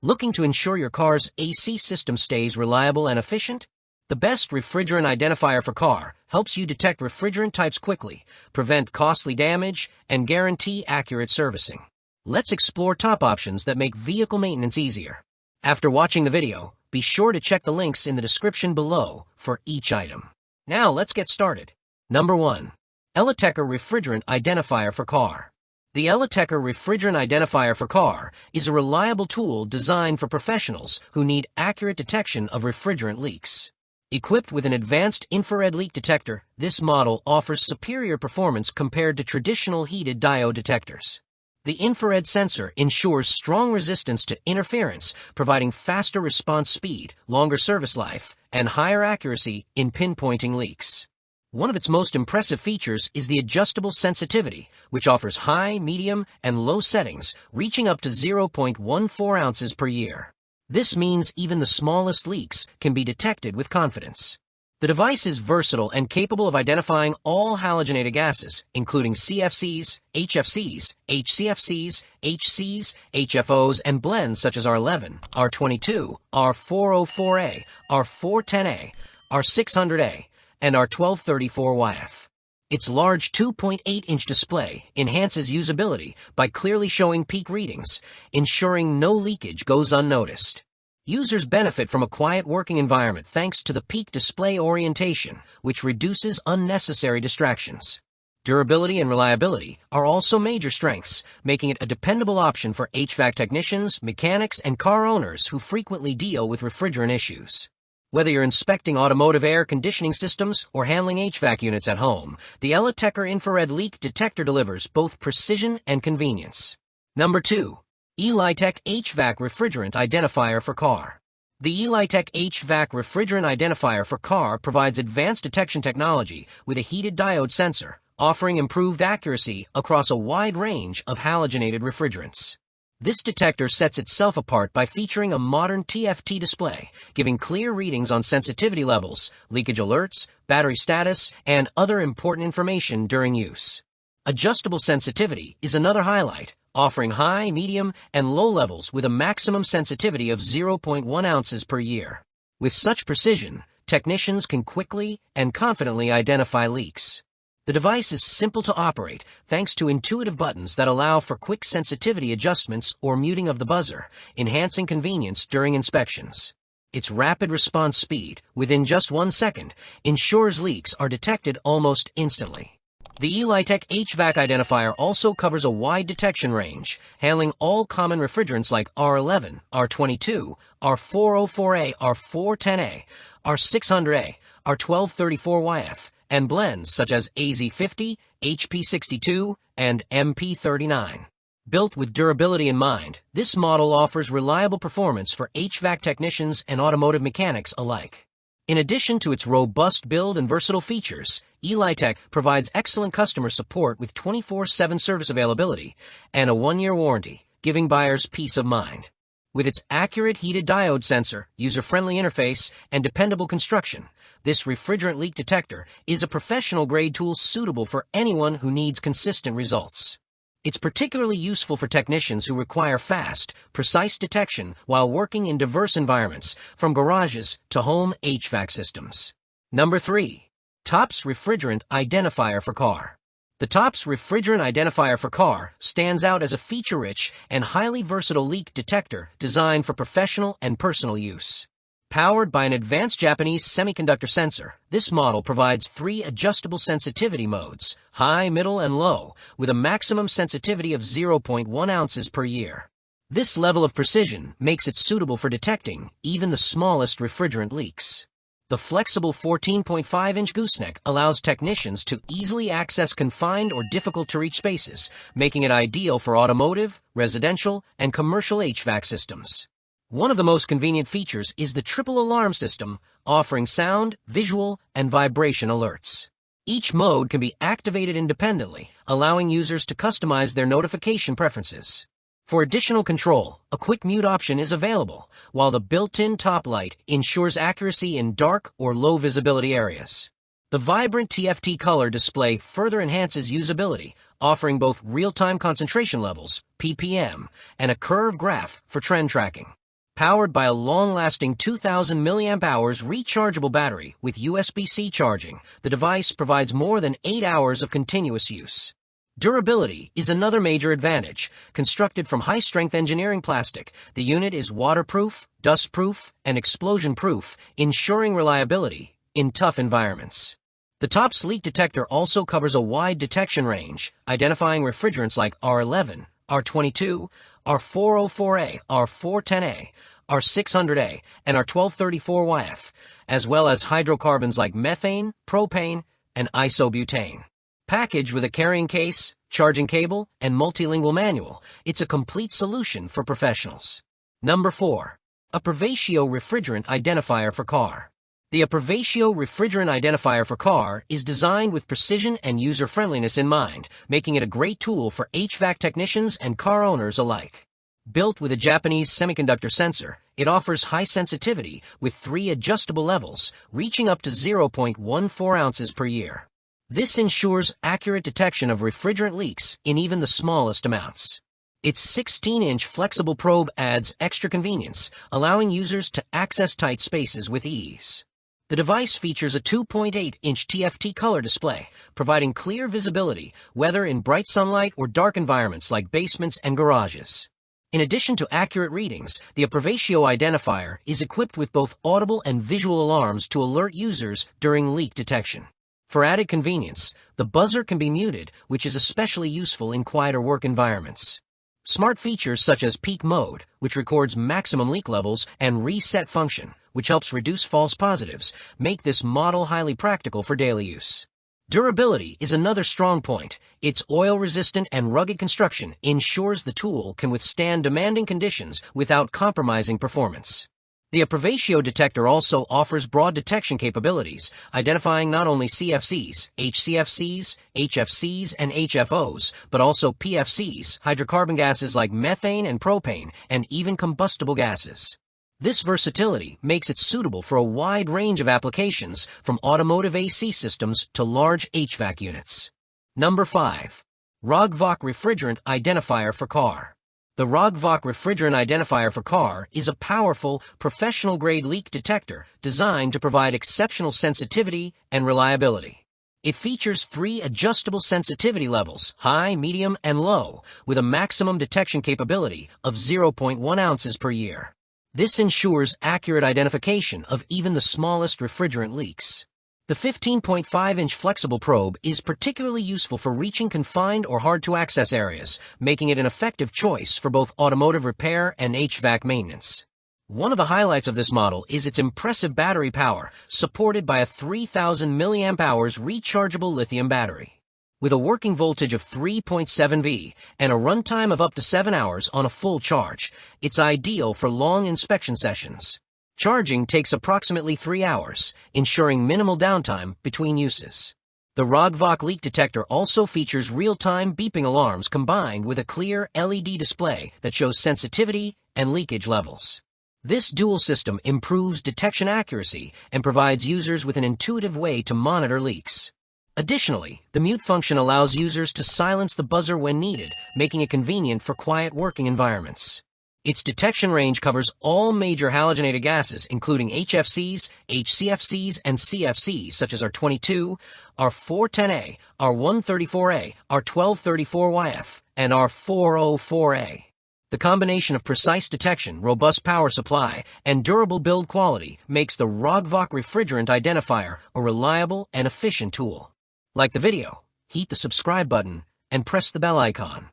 Looking to ensure your car's AC system stays reliable and efficient? The best refrigerant identifier for car helps you detect refrigerant types quickly, prevent costly damage, and guarantee accurate servicing. Let's explore top options that make vehicle maintenance easier. After watching the video, be sure to check the links in the description below for each item. Now let's get started. Number 1. Elitechr Refrigerant Identifier for Car. The Elitechr Refrigerant Identifier for Car is a reliable tool designed for professionals who need accurate detection of refrigerant leaks. Equipped with an advanced infrared leak detector, this model offers superior performance compared to traditional heated diode detectors. The infrared sensor ensures strong resistance to interference, providing faster response speed, longer service life, and higher accuracy in pinpointing leaks. One of its most impressive features is the adjustable sensitivity, which offers high, medium, and low settings, reaching up to 0.14 ounces per year. This means even the smallest leaks can be detected with confidence. The device is versatile and capable of identifying all halogenated gases, including CFCs, HFCs, HCFCs, HCs, HFOs, and blends such as R11, R22, R404A, R410A, R600A, and R1234YF. Its large 2.8-inch display enhances usability by clearly showing peak readings, ensuring no leakage goes unnoticed. Users benefit from a quiet working environment thanks to the peak display orientation, which reduces unnecessary distractions. Durability and reliability are also major strengths, making it a dependable option for HVAC technicians, mechanics, and car owners who frequently deal with refrigerant issues. Whether you're inspecting automotive air conditioning systems or handling HVAC units at home, the Elitechr infrared leak detector delivers both precision and convenience. Number 2. Elitech HVAC Refrigerant Identifier for Car. The Elitech HVAC Refrigerant Identifier for Car provides advanced detection technology with a heated diode sensor, offering improved accuracy across a wide range of halogenated refrigerants. This detector sets itself apart by featuring a modern TFT display, giving clear readings on sensitivity levels, leakage alerts, battery status, and other important information during use. Adjustable sensitivity is another highlight, offering high, medium, and low levels with a maximum sensitivity of 0.1 ounces per year. With such precision, technicians can quickly and confidently identify leaks. The device is simple to operate thanks to intuitive buttons that allow for quick sensitivity adjustments or muting of the buzzer, enhancing convenience during inspections. Its rapid response speed, within just 1 second, ensures leaks are detected almost instantly. The Elitech HVAC identifier also covers a wide detection range, handling all common refrigerants like R11, R22, R404A, R410A, R600A, R1234YF, and blends such as AZ50, HP62, and MP39. Built with durability in mind, this model offers reliable performance for HVAC technicians and automotive mechanics alike. In addition to its robust build and versatile features, Elitech provides excellent customer support with 24/7 service availability and a 1-year warranty, giving buyers peace of mind. With its accurate heated diode sensor, user-friendly interface, and dependable construction, this refrigerant leak detector is a professional-grade tool suitable for anyone who needs consistent results. It's particularly useful for technicians who require fast, precise detection while working in diverse environments, from garages to home HVAC systems. Number 3. TOPTES Refrigerant Identifier for Car. The TOPTES Refrigerant Identifier for Car stands out as a feature-rich and highly versatile leak detector designed for professional and personal use. Powered by an advanced Japanese semiconductor sensor, this model provides 3 adjustable sensitivity modes, high, middle, and low, with a maximum sensitivity of 0.1 ounces per year. This level of precision makes it suitable for detecting even the smallest refrigerant leaks. The flexible 14.5-inch gooseneck allows technicians to easily access confined or difficult-to-reach spaces, making it ideal for automotive, residential, and commercial HVAC systems. One of the most convenient features is the triple alarm system, offering sound, visual, and vibration alerts. Each mode can be activated independently, allowing users to customize their notification preferences. For additional control, a quick mute option is available, while the built-in top light ensures accuracy in dark or low visibility areas. The vibrant TFT color display further enhances usability, offering both real-time concentration levels, ppm, and a curve graph for trend tracking. Powered by a long-lasting 2,000 mAh rechargeable battery with USB-C charging, the device provides more than 8 hours of continuous use. Durability is another major advantage. Constructed from high-strength engineering plastic, the unit is waterproof, dustproof, and explosion-proof, ensuring reliability in tough environments. The TOPTES leak detector also covers a wide detection range, identifying refrigerants like R11, R22, R404A, R410A, R600A, and R1234YF, as well as hydrocarbons like methane, propane, and isobutane. Packaged with a carrying case, charging cable, and multilingual manual, it's a complete solution for professionals. Number 4. Aprvtio Refrigerant Identifier for Car. The Aprvtio Refrigerant Identifier for Car is designed with precision and user-friendliness in mind, making it a great tool for HVAC technicians and car owners alike. Built with a Japanese semiconductor sensor, it offers high sensitivity with 3 adjustable levels, reaching up to 0.14 ounces per year. This ensures accurate detection of refrigerant leaks in even the smallest amounts. Its 16-inch flexible probe adds extra convenience, allowing users to access tight spaces with ease. The device features a 2.8-inch TFT color display, providing clear visibility, whether in bright sunlight or dark environments like basements and garages. In addition to accurate readings, the Aprvtio identifier is equipped with both audible and visual alarms to alert users during leak detection. For added convenience, the buzzer can be muted, which is especially useful in quieter work environments. Smart features such as peak mode, which records maximum leak levels, and reset function, which helps reduce false positives, make this model highly practical for daily use. Durability is another strong point. Its oil-resistant and rugged construction ensures the tool can withstand demanding conditions without compromising performance. The Aprvtio detector also offers broad detection capabilities, identifying not only CFCs, HCFCs, HFCs, and HFOs, but also PFCs, hydrocarbon gases like methane and propane, and even combustible gases. This versatility makes it suitable for a wide range of applications, from automotive AC systems to large HVAC units. Number 5. Rogvoc Refrigerant Identifier for Car. The Rogvoc Refrigerant Identifier for Car is a powerful, professional-grade leak detector designed to provide exceptional sensitivity and reliability. It features 3 adjustable sensitivity levels, high, medium, and low, with a maximum detection capability of 0.1 ounces per year. This ensures accurate identification of even the smallest refrigerant leaks. The 15.5-inch flexible probe is particularly useful for reaching confined or hard-to-access areas, making it an effective choice for both automotive repair and HVAC maintenance. One of the highlights of this model is its impressive battery power, supported by a 3,000 mAh rechargeable lithium battery. With a working voltage of 3.7 V and a runtime of up to 7 hours on a full charge, it's ideal for long inspection sessions. Charging takes approximately 3 hours, ensuring minimal downtime between uses. The Rogvoc leak detector also features real-time beeping alarms combined with a clear LED display that shows sensitivity and leakage levels. This dual system improves detection accuracy and provides users with an intuitive way to monitor leaks. Additionally, the mute function allows users to silence the buzzer when needed, making it convenient for quiet working environments. Its detection range covers all major halogenated gases, including HFCs, HCFCs, and CFCs, such as R22, R410A, R134A, R1234YF, and R404A. The combination of precise detection, robust power supply, and durable build quality makes the Rogvoc Refrigerant Identifier a reliable and efficient tool. Like the video, hit the subscribe button, and press the bell icon.